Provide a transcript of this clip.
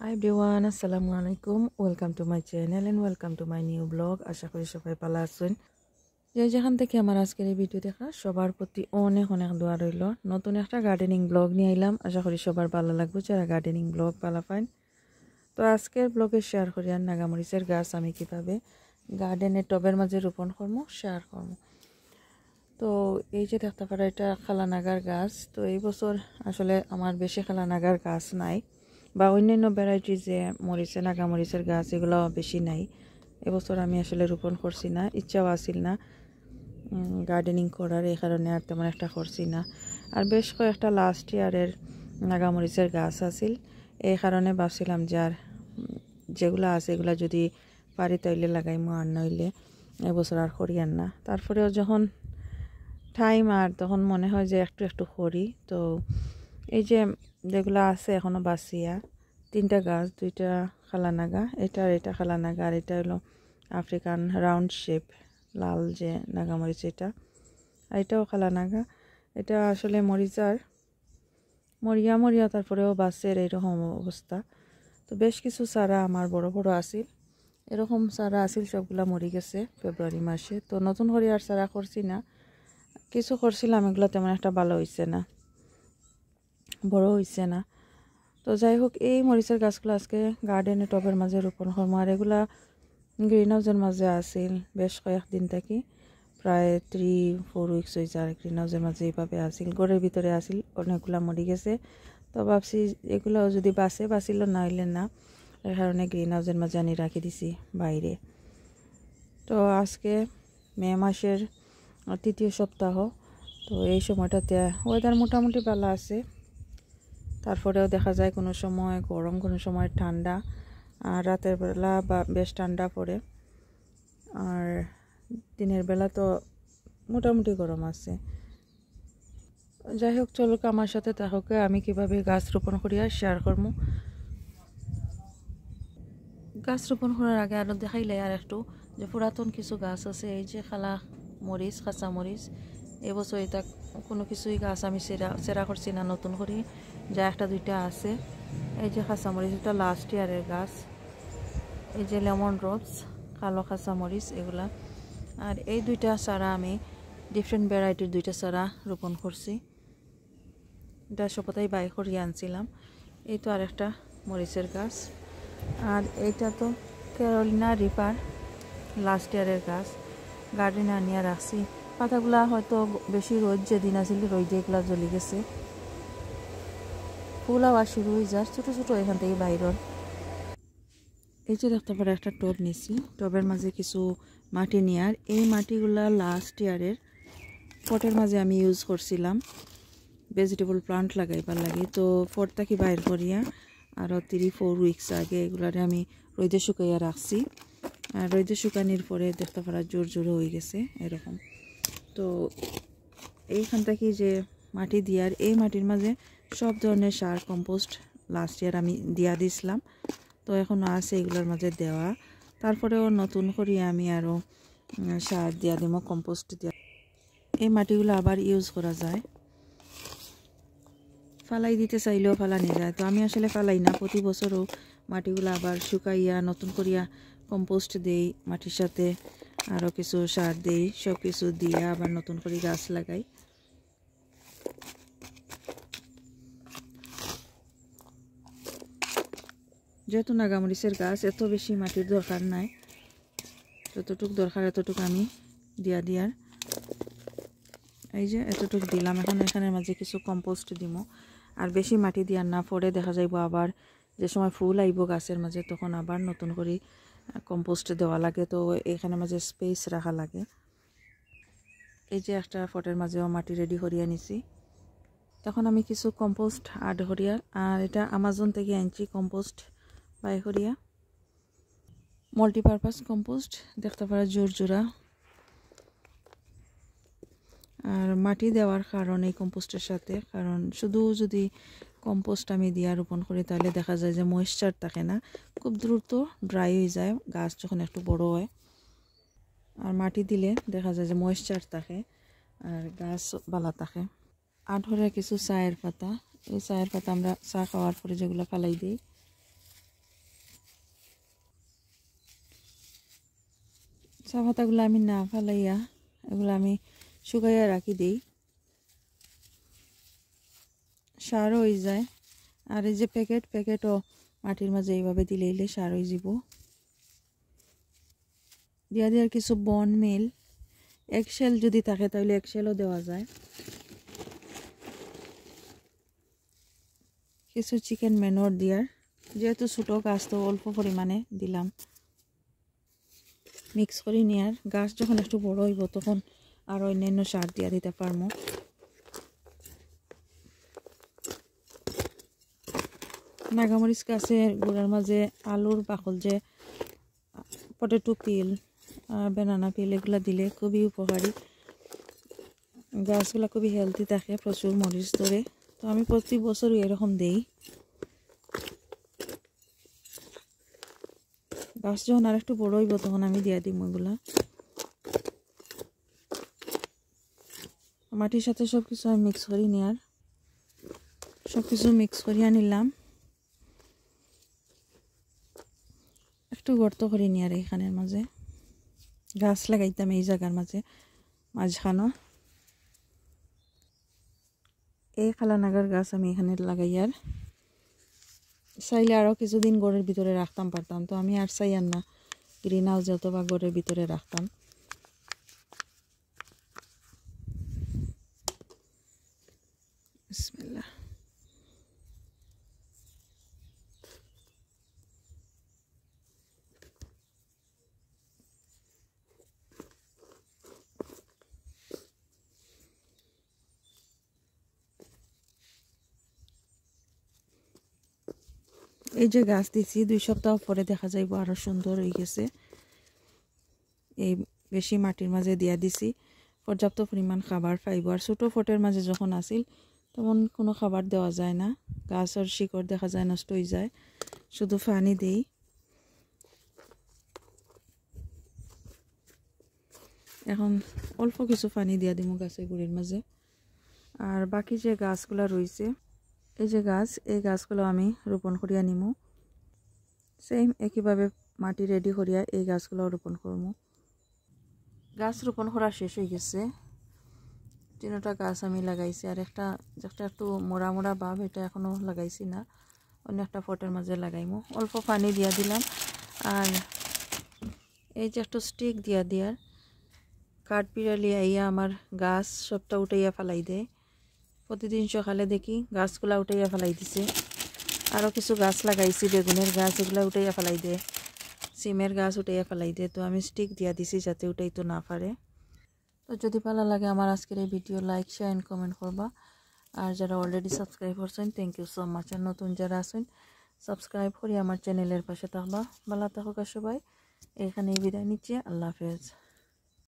Hi everyone, assalamu alaikum. Welcome to my channel and welcome to my new blog. আশা করি সবাই ভালো আছেন। যেখান থেকে আমার আজকের এই ভিডিও দেখা সবার প্রতি অনেক অনেক দোয়া রইল। নতুন একটা গার্ডেনিং ব্লগ নিয়ে আইলাম। আশা করি সবার ভালো লাগবে যারা গার্ডেনিং ব্লগ ভালো পান। তো আজকের ব্লগে শেয়ার করি আর নাগামরিচের গাছ আমি কিভাবে গার্ডেনের টবের মাঝে রোপণ করব শেয়ার করব। তো এই যে দেখতে পারা এটা খালানাগার গাছ। তো এই বছর আসলে আমার বেশি খালানাগার গাছ নাই বা অন্যান্য ভ্যারাইটি যে মরিচে নাগামরিচের গাছ এগুলো বেশি নাই। এবছর আমি আসলে রোপণ করছি না, ইচ্ছাও আসিল না গার্ডেনিং করার, এই কারণে আর তেমন একটা করছি না। আর বেশ কয়েকটা লাস্ট ইয়ারের নাগামরিচের গাছ আছিল, এই কারণে ভাবছিলাম যে আর যেগুলো আছে এগুলো যদি পারি তাইলে লাগাইমো, আর নইলে এবছর আর করি আর না। তারপরেও যখন টাইম আর তখন মনে হয় যে একটু একটু করি। তো এই যে যেগুলো আছে এখনও বাঁচিয়া তিনটা গাছ, দুইটা খালানাগা, এটা খালানাগা আর এটা হলো আফ্রিকান রাউন্ড শেপ লাল যে নাগামরিচ, এটা আর এটাও খালানাগা। এটা আসলে মরিচার মরিয়া তারপরেও বাঁচের এইরকম অবস্থা। তো বেশ কিছু চারা আমার বড় বড় আছিল, এরকম চারা আছিল, সবগুলা মরি গেছে ফেব্রুয়ারি মাসে। তো নতুন করে আর চারা করছি না, কিছু করছিলাম এগুলো তেমন একটা ভালো হয়েছে না, বড় হয়েছে না। তো যাই হোক, এই মরিচের গাছগুলো আজকে গার্ডেনে টবের মাঝে রোপণ করবো। আর এগুলা গ্রিন হাউসের মাঝে আসিল বেশ কয়েকদিন থেকে, প্রায় 3-4 উইকস হয়েছে। আর গ্রিন হাউসের মাঝে এইভাবে আসিল, ঘরের ভিতরে আসিল, অনেকগুলা মরি গেছে। তো ভাবছি এগুলাও যদি বাঁচিল না হইলে না, এর কারণে গ্রিন হাউসের মাঝে আনি রাখি দিছি বাইরে। তো আজকে মে মাসের 3য় সপ্তাহ। তো এই সময়টাতে ওয়েদার মোটামুটি ভালো আছে, তারপরেও দেখা যায় কোনো সময় গরম, কোনো সময় ঠান্ডা, আর রাতের বেলা বা বেশ ঠান্ডা পড়ে, আর দিনের বেলা তো মোটামুটি গরম আছে। যাই হোক, চলুক আমার সাথে তাহলে আমি কিভাবে গাছ রোপণ করি আর শেয়ার করবো। গাছ রোপণ করার আগে আরও দেখাইলে আর একটু যে পুরাতন কিছু গাছ আছে, এই যে কাঁচা মরিচ, এবছর এটা কোনো কিছুই গাছ আমি সেরা করছি না, নতুন করি যা একটা দুইটা আছে। এই যে কাঁচামরিচ, এটা লাস্ট ইয়ারের গাছ। এই যে লেমন রোজ, কালো কাঁচামরিচ এগুলা। আর এই দুইটা চারা আমি ডিফারেন্ট ভ্যারাইটির দুইটা চারা রোপণ করছি, এটা সপতাই বাই করিয়ে আনছিলাম। এই তো আরেকটা মরিচের গাছ। আর এইটা তো ক্যারোলিনা রিপার লাস্ট ইয়ারের গাছ, গার্ডেনে আনিয়া রাখছি। পাতাগুলা হয়তো বেশি রোদ যেদিন আছিল রোদে এগুলা জ্বলি গেছে, ফুল আবার শুরু হয়ে যায় ছোটো ছোটো এখান থেকে বাইরের। এই যে দেখতে পারে একটা টব নিছি, টবের মাঝে কিছু মাটি নিয়ে, আর এই মাটিগুলা লাস্ট ইয়ারের পটের মাঝে আমি ইউজ করছিলাম ভেজিটেবল প্লান্ট লাগাইবার লাগে। তো পট থাকি বাইর করিয়া আরও 3-4 উইকস আগে এগুলারে আমি রোদে শুকাইয়া রাখছি। আর রোদে শুকানির পরে দেখতে পারা জোর হয়ে গেছে এরকম। তো এইখান থেকে যে মাটি দিয়ার, এই মাটির মাঝে সব ধরনের সার কম্পোস্ট লাস্ট ইয়ার আমি দিয়া দিছিলাম, তো এখনও আছে এগুলোর মাঝে দেওয়া। তারপরেও নতুন করে আমি আরও সার দিয়া দিব, কম্পোস্ট দিয়া। এই মাটিগুলো আবার ইউজ করা যায়, ফালাই দিতে চাইলেও ফালানি যায়। তো আমি আসলে ফালাই না, প্রতি বছরও মাটিগুলো আবার শুকাইয়া নতুন করিয়া কম্পোস্ট দেই, মাটির সাথে আরও কিছু সার দেই, সব কিছু দিয়ে আবার নতুন করে গাছ লাগাই। যেহেতু নাগামরিচের গাছ এত বেশি মাটির দরকার নাই, যতটুকু দরকার এতটুকু আমি দিয়ার। এই যে এতটুকু দিলাম, এখন এখানের মাঝে কিছু কম্পোস্ট দিব। আর বেশি মাটি দিয়ার না, পরে দেখা যাইব আবার যে সময় ফুল আইব গাছের মাঝে তখন আবার নতুন করে কম্পোস্ট দেওয়া লাগে। তো এখানে মাঝে স্পেস রাখা লাগে। এই যে একটা ফটের মাঝেও মাটি রেডি করিয়া নিছি, তখন আমি কিছু কম্পোস্ট আড করিয়া, আর এটা আমাজন থেকে আনছি কম্পোস্ট বাই করিয়া, মাল্টিপারপাস কম্পোস্ট দেখতে পারা জোড়া। আর মাটি দেওয়ার কারণ এই কম্পোস্টের সাথে, কারণ শুধু যদি কম্পোস্ট আমি দিয়া রোপণ করি তাহলে দেখা যায় যে ময়েশ্চার থাকে না, খুব দ্রুত ড্রাই হয়ে যায় গাছ যখন একটু বড় হয়। আর মাটি দিলে দেখা যায় যে ময়েশ্চার থাকে আর গাছ ভালো থাকে। আর ধরে কিছু চায়ের পাতা, এই চায়ের পাতা আমরা চা খাওয়ার পরে যেগুলো ফালাই দিই, চা পাতাগুলো আমি না ফালাইয়া এগুলো আমি শুকাইয়া রাখি দিই, সারও হয়ে যায়। আর এই যে প্যাকেটও মাটির মাঝে এইভাবে দিলে সার হয়ে যাব। দিয়া দেওয়ার কিছু বন মিল, এগশেল যদি থাকে তাহলে এগশেলও দেওয়া যায়। কিছু চিকেন ম্যানোর দিয়ার, যেহেতু ছোটো গাছ তো অল্প পরিমাণে দিলাম। মিক্স করে নেওয়ার, গাছ যখন একটু বড় হইব তখন আর অন্যান্য সার দিয়া দিতে পারবো। নাগামরিচ গাছের গোড়ার মাঝে আলুর বাকল, যে পটেটো পিল, বেনানা পিল, এগুলো দিলে খুবই উপকারী। গাছগুলো খুবই হেলদি থাকে, প্রচুর মরিচ ধরে। তো আমি প্রতি বছরই এরকম দেই। গাছ যখন আর একটু বড় হইব তখন আমি দিয়া দিই এগুলা। মাটির সাথে সব কিছু আমি মিক্স করি নেওয়ার, সব কিছু মিক্স করিয়া নিলাম। একটু গর্ত করে নেওয়ার এইখানের মাঝে গাছ লাগাইতাম, এই জায়গার মাঝে মাঝখানো। এই খালানাগার গাছ আমি এখানে লাগাইয়ার, চাইলে আরও কিছুদিন ঘরের ভিতরে রাখতাম পারতাম, তো আমি আর চাই আর না, গ্রিন হাউস অথবা ঘরের ভিতরে রাখতাম। বিসমিল্লাহ। এই যে গাছ দিছি 2 সপ্তাহ পরে দেখা যাইব আরো সুন্দর হয়ে গেছে। এই বেশি মাটির মাঝে দিয়া দিছি, পর্যাপ্ত পরিমাণ খাবার পাইব। আর ছোটো ফটের মাঝে যখন আসিল তখন কোনো খাবার দেওয়া যায় না, গাছের শিকড় দেখা যায় নষ্ট হয়ে যায়, শুধু পানি দিই। এখন অল্প কিছু পানি দিয়া দিব গাছের গুড়ির মাঝে। আর বাকি যে গাছগুলো রয়েছে, এই যে গাছ, এই গাছগুলো আমি রোপণ করিয়া নিমু। সেম একইভাবে মাটি রেডি করিয়া এই গাছগুলো রোপণ করবো। গাছ রোপণ করা শেষ হয়ে গেছে, 3টা গাছ আমি লাগাইছি। আর একটা একটু মোড়া মোড়া ভাব, এটা এখনো লাগাইছি না, অন্য একটা ফটের মাঝে লাগাইমু। অল্প পানি দিয়া দিলাম। আর এই যে একটু স্টিক দিয়া দিয়ার, কাঠ বিড়ালি আইয়া আমার গাছ সবটা উঠাইয়া ফেলাই দেয়। প্রতিদিন সকালে দেখি গাছগুলা উঠাইয়া ফেলাই দিছে। আরও কিছু গাছ লাগাইছি, বেগুনের গাছ, এগুলা উঠাইয়া ফেলাই দেয়, সিমের গাছ উঠাইয়া ফেলাই দেয়। তো আমি স্টিক দিয়া দিছি যাতে উঠাইতে না পারে। তো যদি ভালো লাগে আমার আজকের এই video like, share and comment করবা। আর যারা অলরেডি সাবস্ক্রাইব করছেন থ্যাংক ইউ সো মাচ। আর নতুন যারা আছেন সাবস্ক্রাইব করে আমার চ্যানেলের পাশে থাকবা। ভালো থাকুক সবাই, এখানেই বিদায় নিচ্ছি। আল্লাহ হাফেজ।